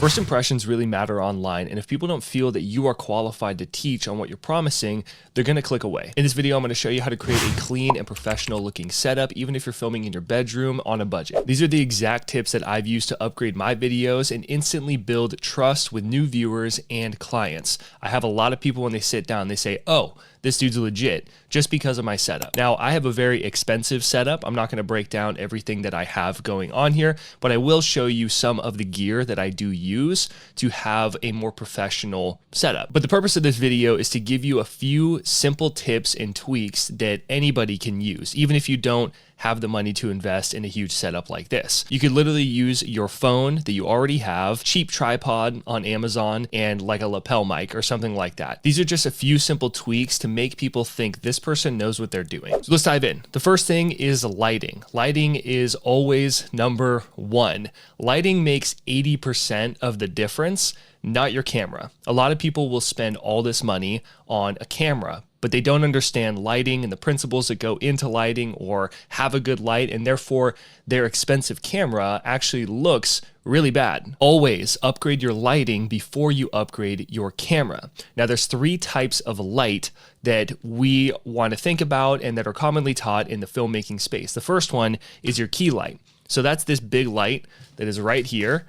First impressions really matter online, and if people don't feel that you are qualified to teach on what you're promising, they're going to click away. In this video, I'm going to show you how to create a clean and professional looking setup, even if you're filming in your bedroom on a budget. These are the exact tips that I've used to upgrade my videos and instantly build trust with new viewers and clients. I have a lot of people when they sit down, they say, oh, this dude's legit just because of my setup. Now, I have a very expensive setup. I'm not going to break down everything that I have going on here, but I will show you some of the gear that I do use to have a more professional setup. But the purpose of this video is to give you a few simple tips and tweaks that anybody can use, even if you don't have the money to invest in a huge setup like this. You could literally use your phone that you already have, cheap tripod on Amazon, and like a lapel mic or something like that. These are just a few simple tweaks to make people think this person knows what they're doing. So let's dive in. The first thing is lighting. Lighting is always number one. Lighting makes 80% of the difference, not your camera. A lot of people will spend all this money on a camera, but they don't understand lighting and the principles that go into lighting or have a good light, and therefore their expensive camera actually looks really bad. Always upgrade your lighting before you upgrade your camera. Now, there's three types of light that we want to think about and that are commonly taught in the filmmaking space. The first one is your key light. So that's this big light that is right here.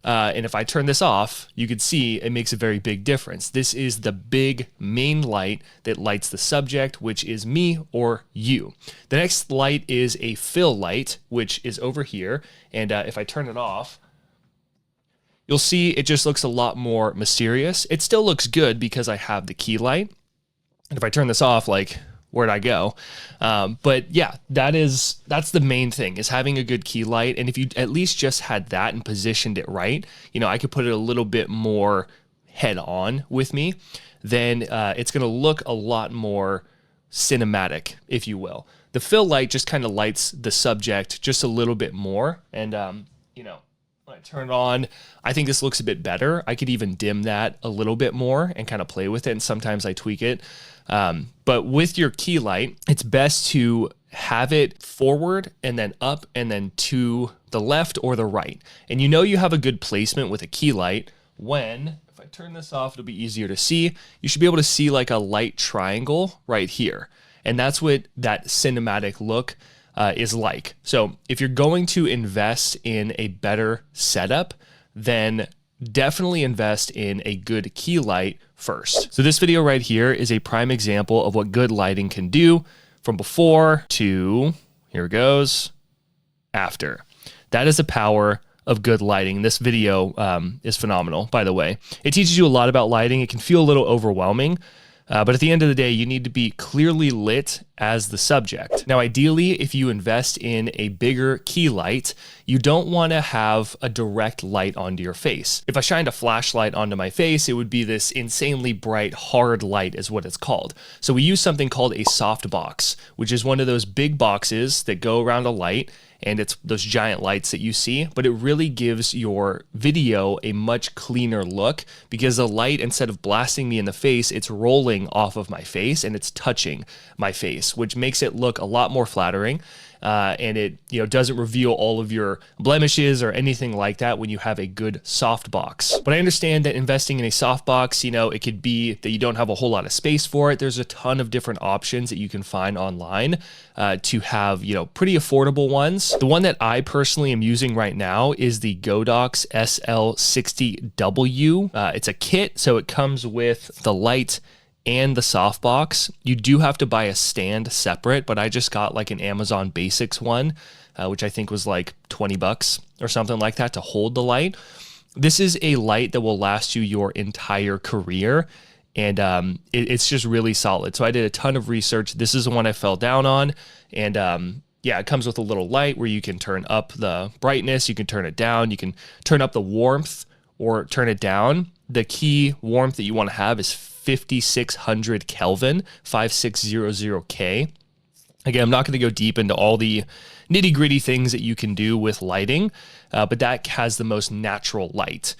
And if I turn this off, you can see it makes a very big difference. This is the big main light that lights the subject, which is me or you. The next light is a fill light, which is over here. And if I turn it off, you'll see it just looks a lot more mysterious. It still looks good because I have the key light. And if I turn this off, like, where'd I go? But yeah, that's the main thing, is having a good key light. And if you at least just had that and positioned it right, I could put it a little bit more head on with me, then it's going to look a lot more cinematic, if you will. The fill light just kind of lights the subject just a little bit more. And, when I turn it on, I think this looks a bit better. I could even dim that a little bit more and kind of play with it. And sometimes I tweak it. But with your key light, it's best to have it forward and then up and then to the left or the right. And you have a good placement with a key light when, if I turn this off, it'll be easier to see. You should be able to see like a light triangle right here. And that's what that cinematic look is like. So if you're going to invest in a better setup, then definitely invest in a good key light first. So this video right here is a prime example of what good lighting can do from before to, here it goes, after. That is the power of good lighting. This video is phenomenal, by the way. It teaches you a lot about lighting. It can feel a little overwhelming, but at the end of the day, you need to be clearly lit as the subject. Now, ideally, if you invest in a bigger key light, you don't want to have a direct light onto your face. If I shined a flashlight onto my face, it would be this insanely bright, hard light is what it's called. So we use something called a softbox, which is one of those big boxes that go around a light, and it's those giant lights that you see, but it really gives your video a much cleaner look because the light, instead of blasting me in the face, it's rolling off of my face and it's touching my face, which makes it look a lot more flattering. And it doesn't reveal all of your blemishes or anything like that when you have a good softbox. But I understand that investing in a softbox, it could be that you don't have a whole lot of space for it. There's a ton of different options that you can find online to have pretty affordable ones. The one that I personally am using right now is the Godox SL60W. It's a kit, so it comes with the light and the softbox. You do have to buy a stand separate, but I just got like an Amazon Basics one, which I think was like $20 or something like that to hold the light. This is a light that will last you your entire career, and it's just really solid. So I did a ton of research. This is the one I fell down on, and yeah, it comes with a little light where you can turn up the brightness, you can turn it down, you can turn up the warmth or turn it down. The key warmth that you want to have is 5600 Kelvin, 5600K. Again, I'm not going to go deep into all the nitty gritty things that you can do with lighting, but that has the most natural light.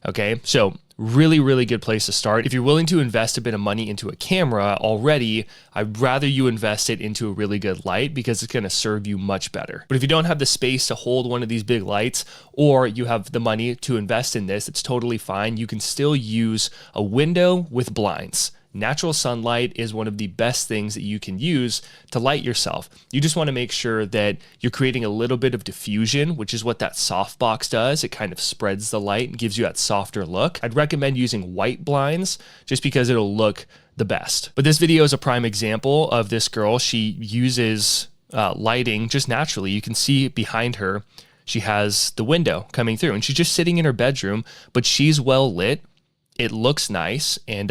Okay, so really, really good place to start. If you're willing to invest a bit of money into a camera already, I'd rather you invest it into a really good light because it's going to serve you much better. But if you don't have the space to hold one of these big lights, or you have the money to invest in this, it's totally fine. You can still use a window with blinds. Natural sunlight is one of the best things that you can use to light yourself. You just want to make sure that you're creating a little bit of diffusion, which is what that softbox does. It kind of spreads the light and gives you that softer look. I'd recommend using white blinds just because it'll look the best. But this video is a prime example of this girl. She uses lighting just naturally. You can see behind her, she has the window coming through and she's just sitting in her bedroom, but she's well lit. It looks nice, and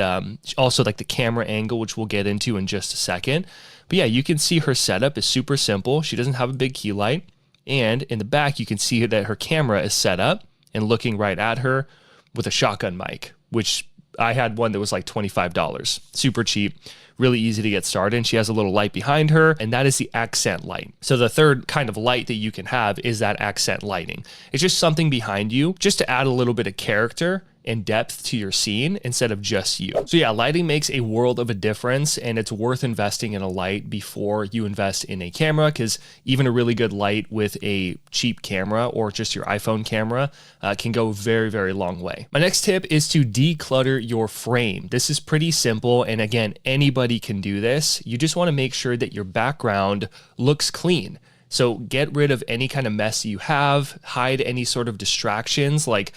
also like the camera angle, which we'll get into in just a second. But yeah, you can see her setup is super simple. She doesn't have a big key light, and in the back, you can see that her camera is set up and looking right at her with a shotgun mic, which I had one that was like $25, super cheap, really easy to get started. And she has a little light behind her, and that is the accent light. So the third kind of light that you can have is that accent lighting. It's just something behind you just to add a little bit of character and depth to your scene instead of just you. So yeah, lighting makes a world of a difference, and it's worth investing in a light before you invest in a camera, because even a really good light with a cheap camera or just your iPhone camera can go very, very long way. My next tip is to declutter your frame. This is pretty simple, and again, anybody can do this. You just want to make sure that your background looks clean. So get rid of any kind of mess you have, hide any sort of distractions, like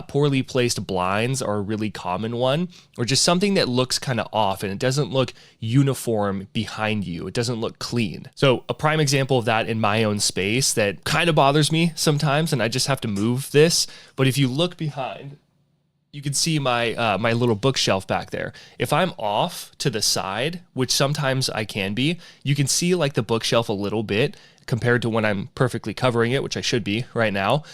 poorly placed blinds are a really common one, or just something that looks kind of off and it doesn't look uniform behind you. It doesn't look clean. So a prime example of that in my own space that kind of bothers me sometimes, and I just have to move this. But if you look behind, you can see my my little bookshelf back there. If I'm off to the side, which sometimes I can be, you can see like the bookshelf a little bit compared to when I'm perfectly covering it, which I should be right now.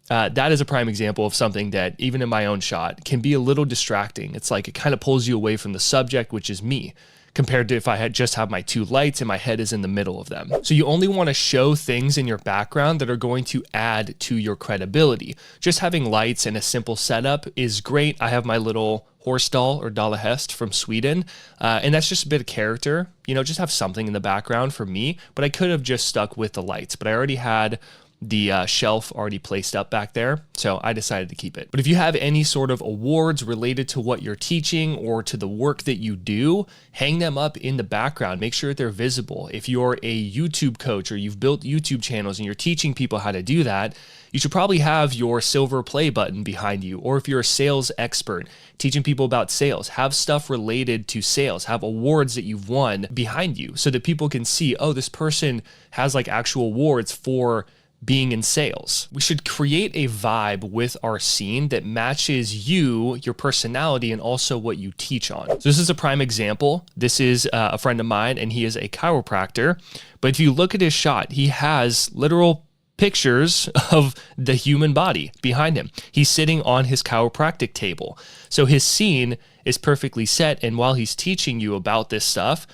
That is a prime example of something that even in my own shot can be a little distracting. It's like it kind of pulls you away from the subject, which is me, compared to if I had just have my two lights and my head is in the middle of them. So you only want to show things in your background that are going to add to your credibility. Just having lights and a simple setup is great. I have my little horse doll or Dalahest from Sweden, and that's just a bit of character. You know, just have something in the background for me, but I could have just stuck with the lights, but I already had the shelf already placed up back there, so I decided to keep it. But if you have any sort of awards related to what you're teaching or to the work that you do, hang them up in the background. Make sure that they're visible. If you're a YouTube coach or you've built YouTube channels and you're teaching people how to do that, you should probably have your silver play button behind you. Or if you're a sales expert teaching people about sales, have stuff related to sales, have awards that you've won behind you so that people can see, oh, this person has like actual awards for being in sales. We should create a vibe with our scene that matches you, your personality, and also what you teach on. So this is a prime example. This is a friend of mine, and he is a chiropractor. But if you look at his shot, he has literal pictures of the human body behind him. He's sitting on his chiropractic table. So his scene is perfectly set, and while he's teaching you about this stuff,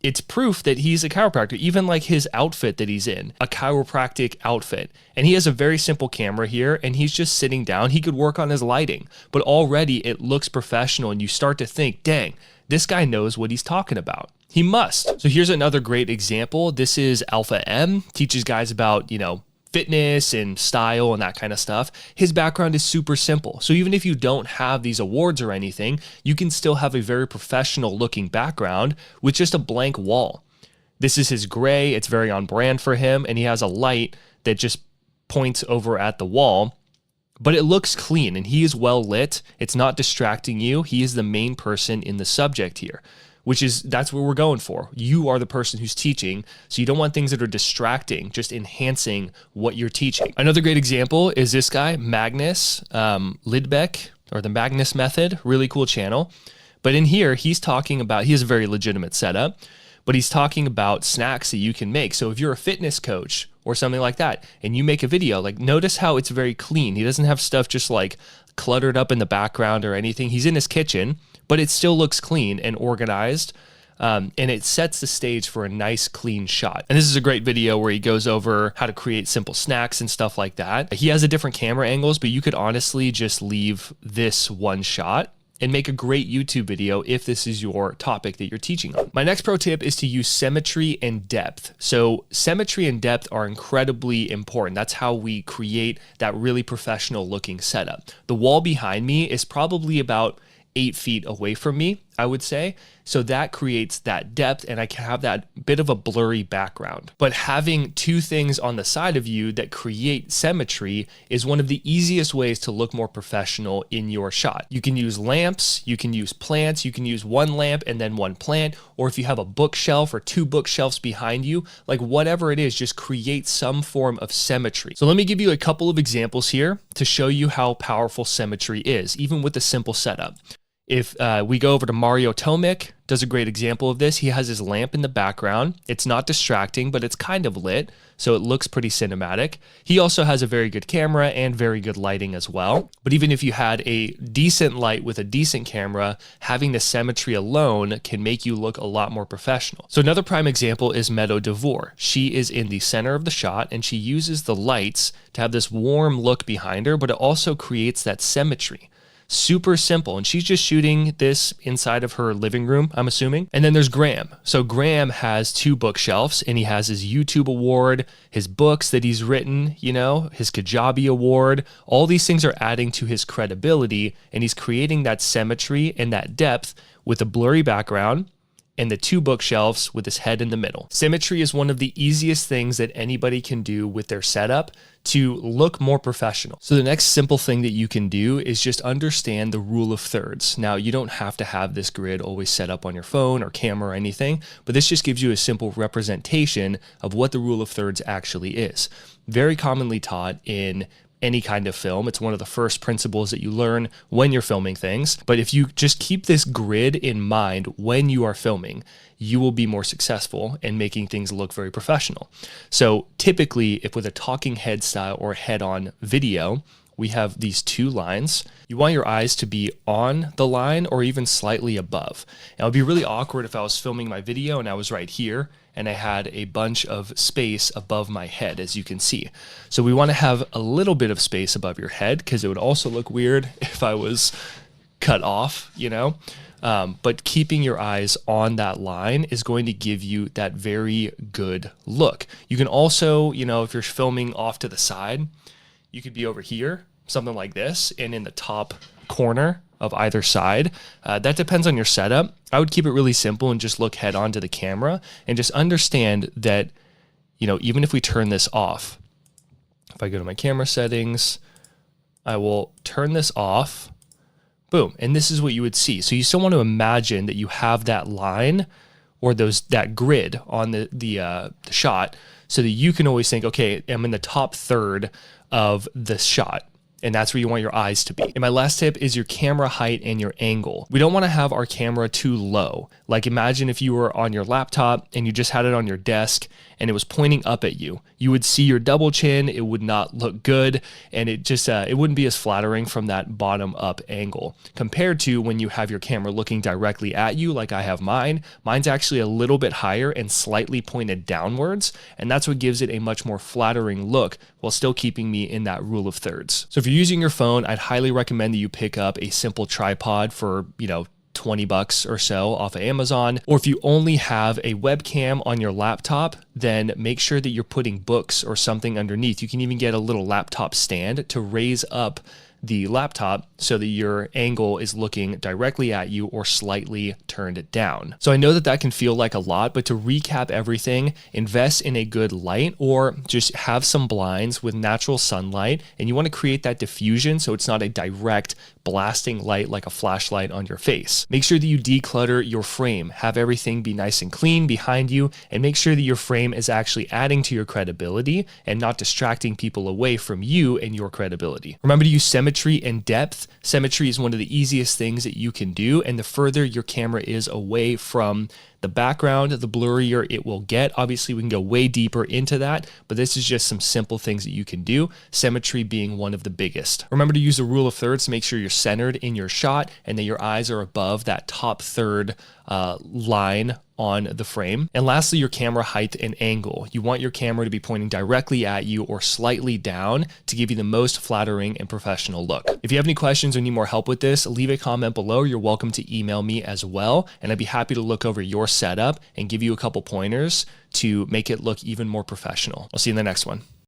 it's proof that he's a chiropractor, even like his outfit that he's in, a chiropractic outfit. And he has a very simple camera here, and he's just sitting down. He could work on his lighting, but already it looks professional, and you start to think, dang, this guy knows what he's talking about. He must. So here's another great example. This is Alpha M, teaches guys about, fitness and style and that kind of stuff. His background is super simple. So even if you don't have these awards or anything, you can still have a very professional looking background with just a blank wall. This is his gray. It's very on brand for him. And he has a light that just points over at the wall, but it looks clean and he is well lit. It's not distracting you. He is the main person in the subject here, that's what we're going for. You are the person who's teaching, so you don't want things that are distracting, just enhancing what you're teaching. Another great example is this guy, Magnus Lidbeck, or the Magnus Method, really cool channel. But in here, he has a very legitimate setup, but he's talking about snacks that you can make. So if you're a fitness coach or something like that, and you make a video, like notice how it's very clean. He doesn't have stuff just like cluttered up in the background or anything. He's in his kitchen, but it still looks clean and organized. And it sets the stage for a nice clean shot. And this is a great video where he goes over how to create simple snacks and stuff like that. He has a different camera angles, but you could honestly just leave this one shot and make a great YouTube video if this is your topic that you're teaching on. My next pro tip is to use symmetry and depth. So symmetry and depth are incredibly important. That's how we create that really professional looking setup. The wall behind me is probably about 8 feet away from me, I would say. So that creates that depth, and I can have that bit of a blurry background. But having two things on the side of you that create symmetry is one of the easiest ways to look more professional in your shot. You can use lamps, you can use plants, you can use one lamp and then one plant, or if you have a bookshelf or two bookshelves behind you, like whatever it is, just create some form of symmetry. So let me give you a couple of examples here to show you how powerful symmetry is, even with a simple setup. If we go over to Mario Tomic, does a great example of this. He has his lamp in the background. It's not distracting, but it's kind of lit, so it looks pretty cinematic. He also has a very good camera and very good lighting as well. But even if you had a decent light with a decent camera, having the symmetry alone can make you look a lot more professional. So another prime example is Meadow DeVore. She is in the center of the shot, and she uses the lights to have this warm look behind her, but it also creates that symmetry. Super simple. And she's just shooting this inside of her living room, I'm assuming. And then there's Graham. So Graham has two bookshelves, and he has his YouTube award, his books that he's written, you know, his Kajabi award. All these things are adding to his credibility, and he's creating that symmetry and that depth with a blurry background and the two bookshelves with his head in the middle. Symmetry is one of the easiest things that anybody can do with their setup to look more professional. So the next simple thing that you can do is just understand the rule of thirds. Now, you don't have to have this grid always set up on your phone or camera or anything, but this just gives you a simple representation of what the rule of thirds actually is. Very commonly taught in any kind of film. It's one of the first principles that you learn when you're filming things. But if you just keep this grid in mind when you are filming, you will be more successful in making things look very professional. So typically, if with a talking head style or head-on video, we have these two lines. You want your eyes to be on the line or even slightly above. And it would be really awkward if I was filming my video and I was right here and I had a bunch of space above my head, as you can see. So we want to have a little bit of space above your head because it would also look weird if I was cut off, you know? But keeping your eyes on that line is going to give you that very good look. You can also, you know, if you're filming off to the side, you could be over here, something like this, and in the top corner of either side. That depends on your setup. I would keep it really simple and just look head on to the camera and just understand that, you know, even if we turn this off, if I go to my camera settings, I will turn this off, boom, and this is what you would see. So you still want to imagine that you have that line or that grid on the shot so that you can always think, okay, I'm in the top third of the shot. And that's where you want your eyes to be. And my last tip is your camera height and your angle. We don't want to have our camera too low. Like imagine if you were on your laptop and you just had it on your desk and it was pointing up at you. You would see your double chin, it would not look good, and it just it wouldn't be as flattering from that bottom up angle compared to when you have your camera looking directly at you like I have mine. Mine's actually a little bit higher and slightly pointed downwards, and that's what gives it a much more flattering look while still keeping me in that rule of thirds. So if you're using your phone, I'd highly recommend that you pick up a simple tripod for, you know, 20 bucks or so off of Amazon. Or if you only have a webcam on your laptop, then make sure that you're putting books or something underneath. You can even get a little laptop stand to raise up the laptop so that your angle is looking directly at you or slightly turned down. So I know that that can feel like a lot, but to recap everything, invest in a good light or just have some blinds with natural sunlight, and you want to create that diffusion so it's not a direct blasting light like a flashlight on your face. Make sure that you declutter your frame, have everything be nice and clean behind you, and make sure that your frame is actually adding to your credibility and not distracting people away from you and your credibility. Remember to use symmetry and depth. Symmetry is one of the easiest things that you can do, and the further your camera is away from the background, the blurrier it will get. Obviously, we can go way deeper into that, but this is just some simple things that you can do, symmetry being one of the biggest. Remember to use the rule of thirds to make sure you're centered in your shot and that your eyes are above that top third line on the frame. And lastly, your camera height and angle. You want your camera to be pointing directly at you or slightly down to give you the most flattering and professional look. If you have any questions or need more help with this, leave a comment below. You're welcome to email me as well, and I'd be happy to look over your setup and give you a couple pointers to make it look even more professional. I'll see you in the next one.